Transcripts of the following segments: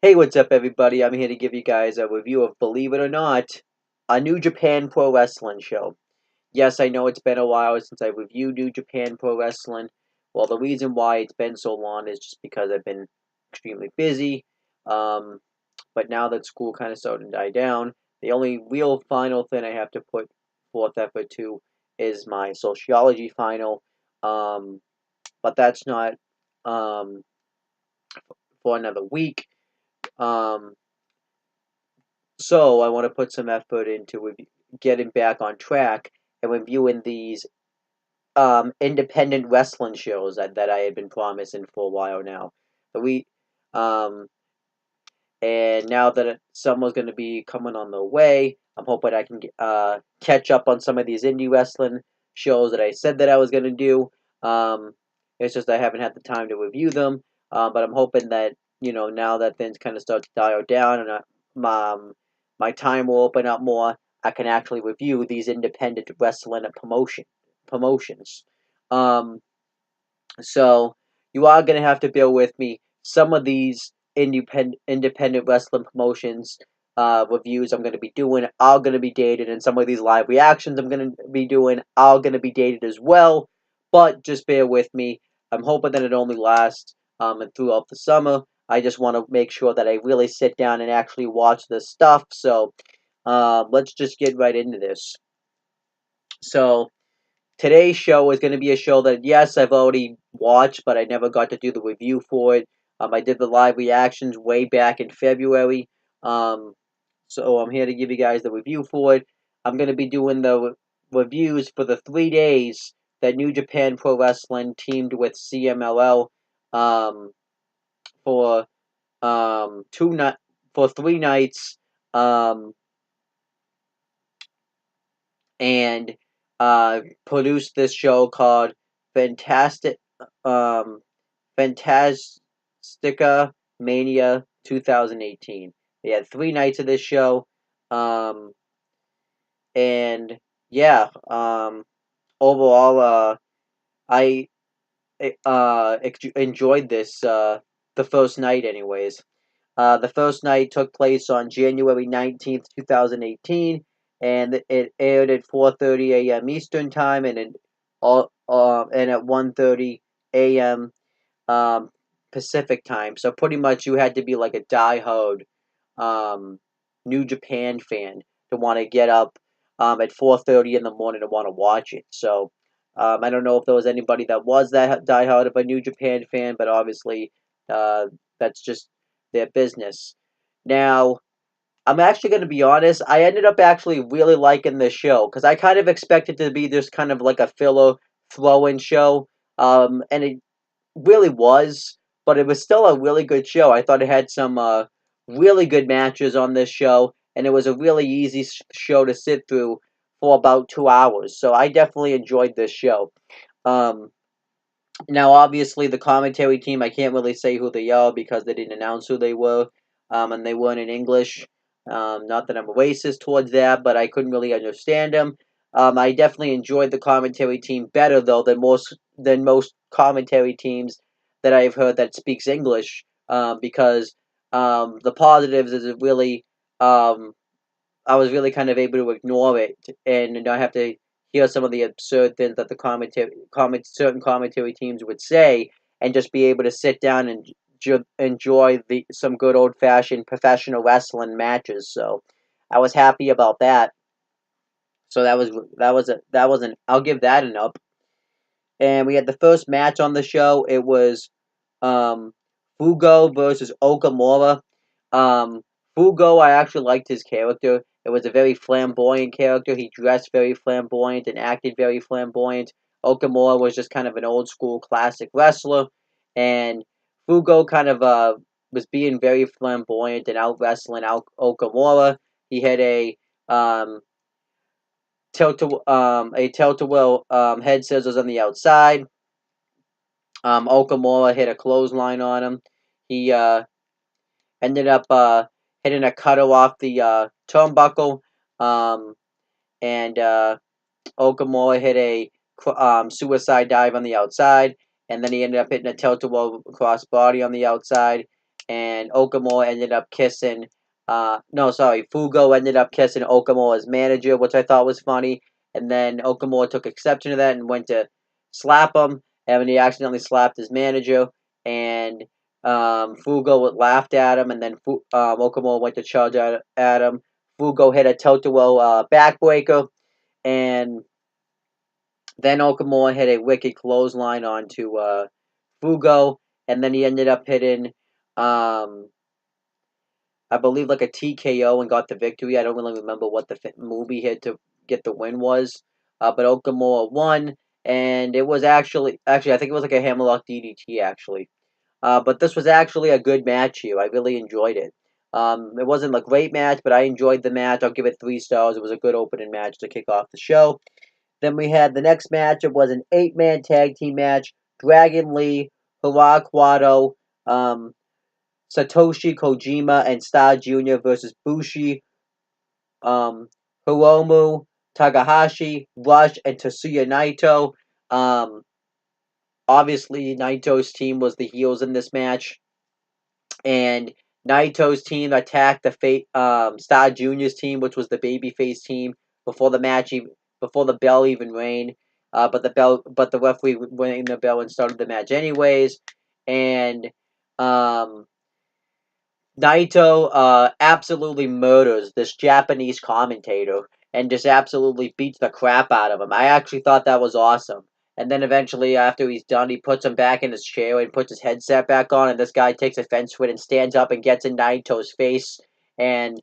Hey, what's up, everybody? I'm here to give you guys a review of, believe it or not, a New Japan Pro Wrestling show. Yes, I know it's been a while since I reviewed New Japan Pro Wrestling. Well, the reason why it's been so long is just because I've been extremely busy. But now that school kind of started to die down, the only real final thing I have to put forth effort to is my sociology final. But that's not um, for another week. Um, So I want to put some effort into getting back on track and reviewing these independent wrestling shows that I had been promising for a while now. So um, and now that summer's going to be coming on the way, I'm hoping I can catch up on some of these indie wrestling shows that I said that I was going to do. Um, it's just I haven't had the time to review them, but I'm hoping that now that things kind of start to dial down and my time will open up more, I can actually review these independent wrestling promotions. Um, so you are gonna have to bear with me. Some of these independent wrestling promotions reviews I'm gonna be doing are gonna be dated, and some of these live reactions I'm gonna be doing are gonna be dated as well. But just bear with me. I'm hoping that it only lasts and throughout the summer. I just want to make sure that I really sit down and actually watch this stuff. So let's just get right into this. So today's show is going to be a show that, yes, I've already watched, but I never got to do the review for it. I did the live reactions way back in February. Um, so I'm here to give you guys the review for it. I'm going to be doing the reviews for the 3 days that New Japan Pro Wrestling teamed with CMLL um, for 3 nights. Um, and produced this show called Fantastic um, Fantastica Mania 2018. They had 3 nights of this show, um, and yeah, overall, I enjoyed this the first night, anyways. The first night took place on January 19th, 2018, and it aired at 4:30 a.m. Eastern Time and at 1:30 a.m. Pacific Time. So pretty much you had to be like a diehard um, New Japan fan to want to get up at 4:30 in the morning to want to watch it. So I don't know if there was anybody that was that diehard of a New Japan fan, but obviously that's just their business. Now, I'm actually going to be honest. I ended up actually really liking this show because I kind of expected to be just kind of like a filler throw-in show, and it really was. But it was still a really good show. I thought it had some really good matches on this show, and it was a really easy show to sit through for about 2 hours. So I definitely enjoyed this show. Um, Now, obviously, the commentary team, I can't really say who they are because they didn't announce who they were, and they weren't in English. Not that I'm a racist towards that, but I couldn't really understand them. I definitely enjoyed the commentary team better, though, than most commentary teams that I've heard that speaks English, because the positives is it really um, I was really kind of able to ignore it and not have to hear some of the absurd things that the certain commentary teams would say, and just be able to sit down and enjoy some good old fashioned professional wrestling matches. So I was happy about that. So that was an I'll give that an up. And we had the first match on the show. It was um, Fugo versus Okamura. Um, Fugo, I actually liked his character. It was a very flamboyant character. He dressed very flamboyant and acted very flamboyant. Okamura was just kind of an old school classic wrestler, and Fugo kind of was being very flamboyant and out wrestling out Okamura. He had um tilt-a-whirl head scissors on the outside. Okamura hit a clothesline on him. He ended up hitting a cutter off the turnbuckle, um, and Okamura hit a suicide dive on the outside, and then he ended up hitting a tilt-a-whirl crossbody on the outside, and Okamura ended up kissing. No, sorry, Fugo ended up kissing Okamura's manager, which I thought was funny. And then Okamura took exception to that and went to slap him, and he accidentally slapped his manager. And Fugo laughed at him, and then Okamura went to charge at him. Fugo hit a tilt-a-whirl backbreaker, and then Okamura hit a wicked clothesline onto Fugo, and then he ended up hitting, I believe, like a TKO and got the victory. I don't really remember what the move he hit to get the win was, but Okamura won, and it was actually I think it was like a hammerlock DDT actually. But this was actually a good match here. I really enjoyed it. It wasn't a great match, but I enjoyed the match. I'll give it 3 stars. It was a good opening match to kick off the show. Then we had the next match. It was an 8-man tag team match. Dragon Lee, Hara Quado, Satoshi Kojima, and Star Jr. versus Bushi, Hiromu, Takahashi, Rush, and Tetsuya Naito. Um, Obviously, Naito's team was the heels in this match, and Naito's team attacked the Star Junior's team, which was the babyface team, before the match, before the bell even rang. But the referee rang the bell and started the match anyways. And Naito absolutely murders this Japanese commentator and just absolutely beats the crap out of him. I actually thought that was awesome. And then eventually, after he's done, he puts him back in his chair and puts his headset back on, and this guy takes offense to it and stands up and gets in Naito's face. And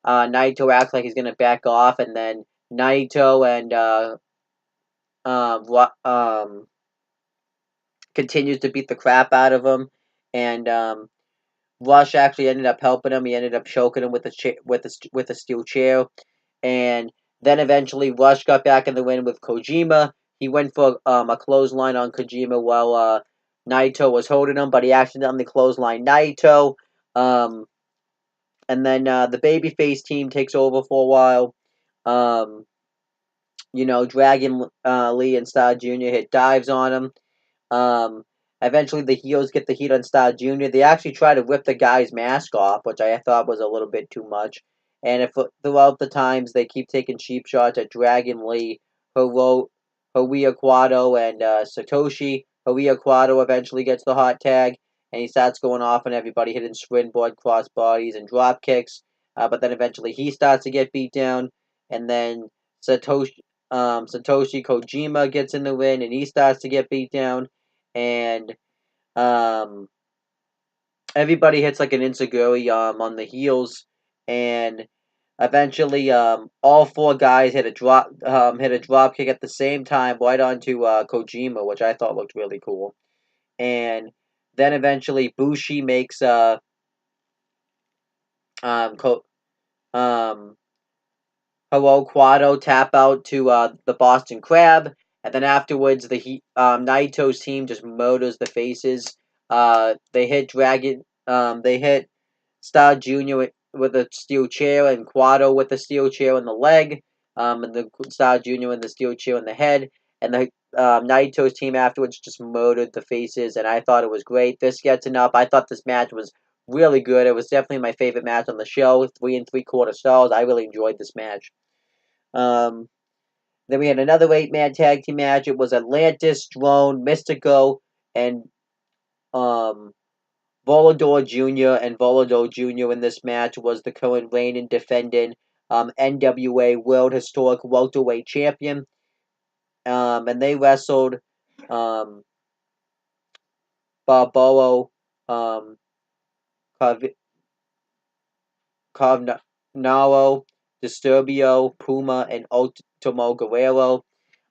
Naito acts like he's going to back off, and then Naito and continues to beat the crap out of him. And Rush actually ended up helping him. He ended up choking him with a steel chair, and then eventually Rush got back in the ring with Kojima. He went for a clothesline on Kojima while Naito was holding him, but he accidentally clotheslined Naito. And then the babyface team takes over for a while. Dragon Lee and Star Jr. hit dives on him. Um, Eventually, the heels get the heat on Star Jr. They actually try to rip the guy's mask off, which I thought was a little bit too much. And throughout the times, they keep taking cheap shots at Dragon Lee, Hiroya Quado, and Satoshi. Hiroya Quado eventually gets the hot tag, and he starts going off on everybody, hitting springboard crossbodies and drop kicks. But then eventually he starts to get beat down, and then Satoshi Kojima gets in the ring, and he starts to get beat down, and um, everybody hits like an enziguri on the heels, and eventually all 4 guys hit a drop kick at the same time right onto Kojima, which I thought looked really cool. And then eventually Bushi makes Ko- um Hello Quado tap out to the Boston Crab, and then afterwards Naito's team just murders the faces. They hit Star Jr. with a steel chair, and Quado with a steel chair in the leg, and the Star Jr. with the steel chair in the head, and the Naito's team afterwards just murdered the faces, and I thought it was great. This gets enough. I thought this match was really good. It was definitely my favorite match on the show. 3 3/4 stars. I really enjoyed this match. Um, then we had another 8-man tag team match. It was Atlantis, Drone, Mystico, and um, Volador Jr. And Volador Jr. in this match was the current reigning defending NWA World Historic Welterweight Champion. And they wrestled um, Balboa, um, Carnaro, Disturbio, Puma, and Ultimo Guerrero.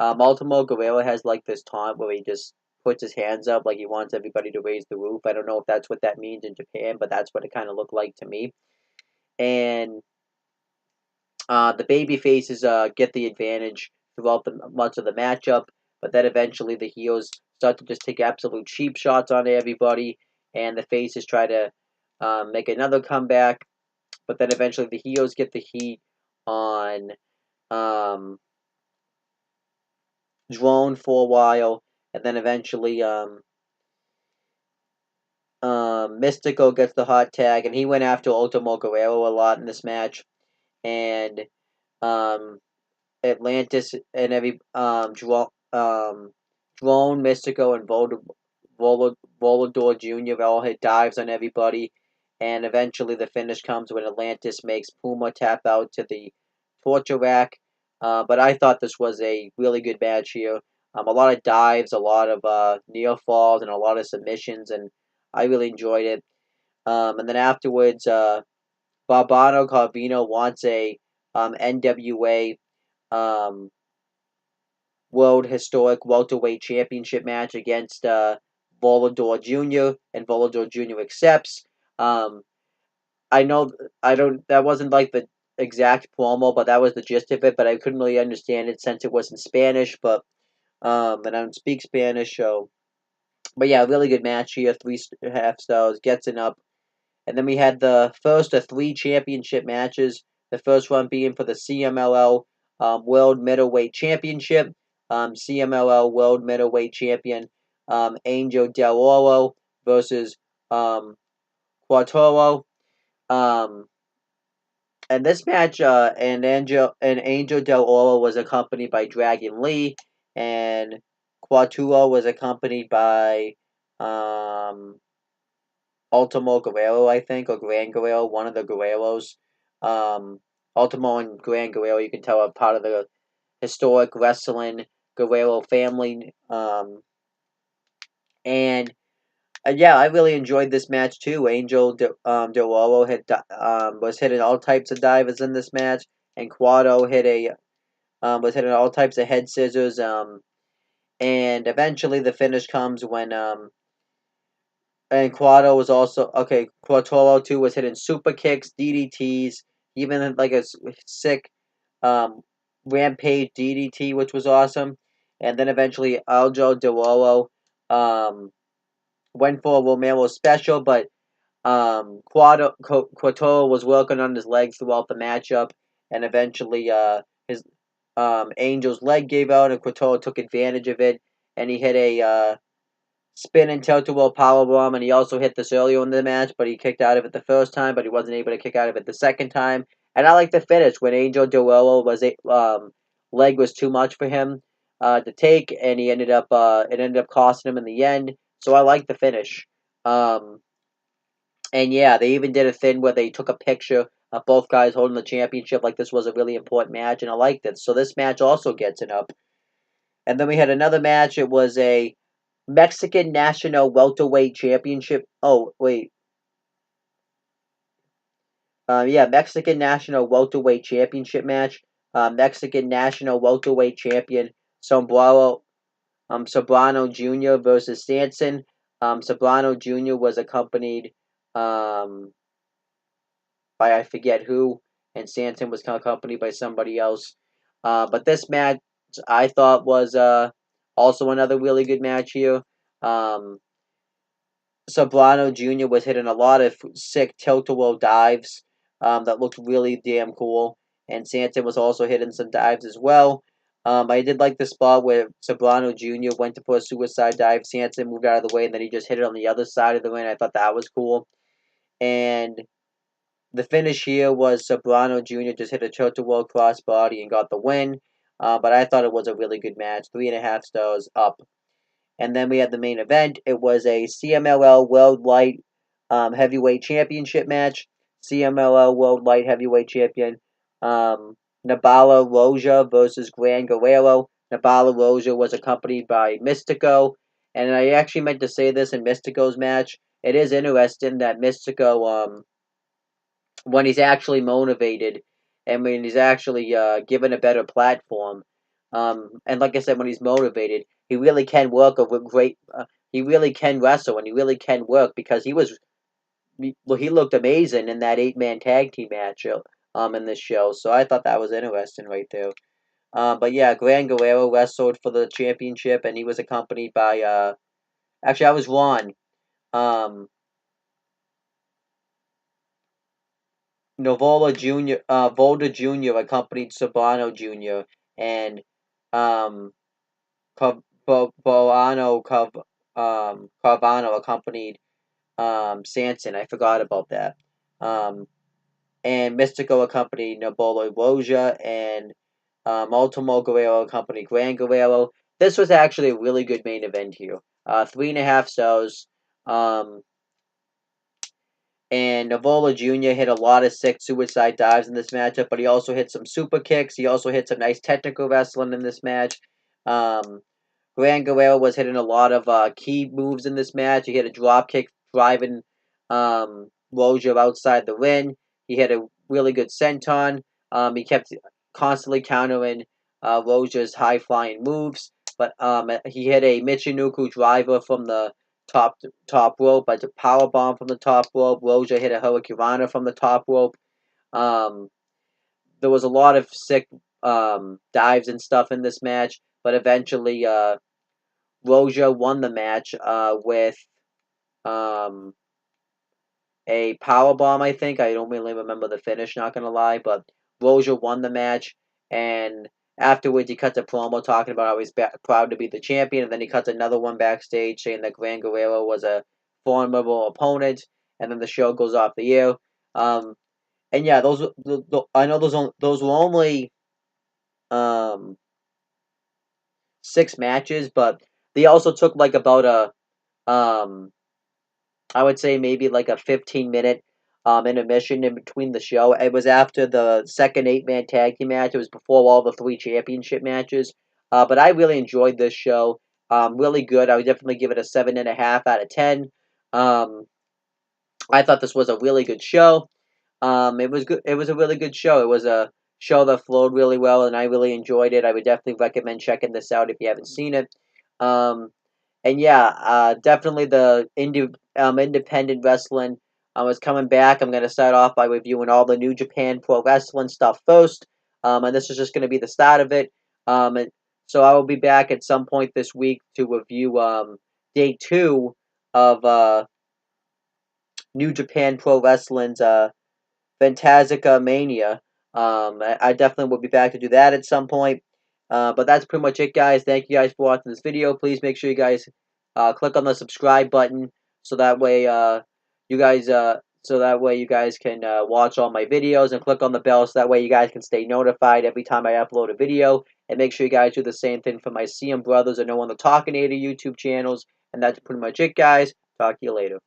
Ultimo Guerrero has like this taunt where he just puts his hands up like he wants everybody to raise the roof. I don't know if that's what that means in Japan, but that's what it kind of looked like to me. And the baby faces get the advantage throughout much of the matchup, but then eventually the heels start to just take absolute cheap shots on everybody, and the faces try to make another comeback, but then eventually the heels get the heat on um, Drone for a while, and then eventually Mystico gets the hot tag, and he went after Ultimo Guerrero a lot in this match, and um, Atlantis and Drone, Mystico, and Volador Jr. all hit dives on everybody, and eventually the finish comes when Atlantis makes Puma tap out to the torture rack. But I thought this was a really good match here. A lot of dives, a lot of near falls, and a lot of submissions, and I really enjoyed it. And then afterwards, Barbano Carvino wants a NWA um, World Historic Welterweight Championship match against Volador Jr., and Volador Jr. accepts. Um, I know I don't. That wasn't like the exact promo, but that was the gist of it. But I couldn't really understand it since it was in Spanish. But and I don't speak Spanish, so. But yeah, really good match here. 3.5 stars, gets it up. And then we had the first of 3 championship matches. The first one being for the CMLL World Middleweight Championship. CMLL World Middleweight Champion Angel Del Oro versus Quattoro. Um, and this match, Angel Del Oro was accompanied by Dragon Lee, and Quatturo was accompanied by Ultimo Guerrero, I think, or Gran Guerrero, one of the Guerreros. Um, Ultimo and Gran Guerrero, you can tell, are part of the historic wrestling Guerrero family. And yeah, I really enjoyed this match too. Del Oro was hitting all types of divers in this match, and Quado was hitting all types of head scissors. And eventually the finish comes when and Quado was also okay. Quattoro too was hitting super kicks, DDTs, even had, like a sick um, rampage DDT, which was awesome. And then eventually Aljo Deloro went for a Romero special, but Quattoro was working on his legs throughout the matchup, and eventually his Angel's leg gave out, and Quattoro took advantage of it, and he hit a spin and tilt-a-whirl powerbomb, and he also hit this earlier in the match, but he kicked out of it the first time, but he wasn't able to kick out of it the second time. And I like the finish when Angel Duello leg was too much for him to take, and it ended up costing him in the end. So I like the finish. And yeah, they even did a thing where they took a picture of both guys holding the championship, like this was a really important match, and I liked it. So this match also gets it up. And then we had another match. It was a Mexican National Welterweight Championship. Oh, wait. Yeah, Mexican National Welterweight Championship match. Mexican National Welterweight Champion Sobrano Jr. versus Sanson. Sobrano Jr. was accompanied um, by I forget who, and Sanson was accompanied by somebody else. But this match I thought was also another really good match here. Um, Sobrano Jr. was hitting a lot of sick tilt-a-whirl dives that looked really damn cool. And Santon was also hitting some dives as well. I did like the spot where Sobrano Jr. went to put a suicide dive. Santon moved out of the way, and then he just hit it on the other side of the ring. I thought that was cool. And the finish here was Sobrano Jr. just hit a tilt-a-whirl crossbody and got the win. But I thought it was a really good match. 3.5 stars up. And then we had the main event. It was a CMLL World Light Heavyweight Championship match. CMLL World Light Heavyweight Champion Nabala Roja versus Gran Guerrero. Nabala Roja was accompanied by Mystico. And I actually meant to say this in Mystico's match. It is interesting that Mystico, when he's actually motivated and when he's actually given a better platform, and like I said, when he's motivated, he really can work a great. He really can wrestle and he really can work because he looked amazing in that 8-man tag team match in this show. So I thought that was interesting right there. But yeah, Gran Guerrero wrestled for the championship and he was accompanied by actually I was wrong. Um, Volta Jr. accompanied Sabano Jr. and um, Carvano accompanied Sanson. I forgot about that. And Mystico accompanied Nobolo Roja, and Ultimo Guerrero accompanied Gran Guerrero. This was actually a really good main event here. 3.5 stars. Um, and Navola Jr. hit a lot of sick suicide dives in this matchup, but he also hit some super kicks. He also hit some nice technical wrestling in this match. Gran Guerrero was hitting a lot of key moves in this match. He hit a drop kick driving Roja outside the ring. He hit a really good senton. He kept constantly countering Roja's high flying moves, but he hit a Michinoku driver from the top rope, a power bomb from the top rope. Roja hit a Hurricanrana from the top rope. Um, there was a lot of sick dives and stuff in this match, but eventually Roja won the match with um, a power bomb. I think I don't really remember the finish. Not gonna lie, but Roja won the match, and afterwards he cuts a promo talking about how he's proud to be the champion, and then he cuts another one backstage saying that Gran Guerrero was a formidable opponent, and then the show goes off the air. And yeah, I know those were only um, 6 matches, but they also took like about a I would say maybe like a 15-minute intermission in between the show. It was after the second 8-man tag team match. It was before all the 3 championship matches. But I really enjoyed this show. Really good. I would definitely give it a 7.5 out of 10. Um, I thought this was a really good show. It was good. It was a really good show. It was a show that flowed really well, and I really enjoyed it. I would definitely recommend checking this out if you haven't seen it. Um, and yeah, definitely the independent wrestling is coming back. I'm going to start off by reviewing all the New Japan Pro Wrestling stuff first, and this is just going to be the start of it. And so I will be back at some point this week to review day 2 of New Japan Pro Wrestling's Fantastica Mania. I definitely will be back to do that at some point. But that's pretty much it, guys. Thank you guys for watching this video. Please make sure you guys click on the subscribe button so that way you guys can watch all my videos, and click on the bell so that way you guys can stay notified every time I upload a video. And make sure you guys do the same thing for my CM Brothers and No One the Talkinator YouTube channels. And that's pretty much it, guys. Talk to you later.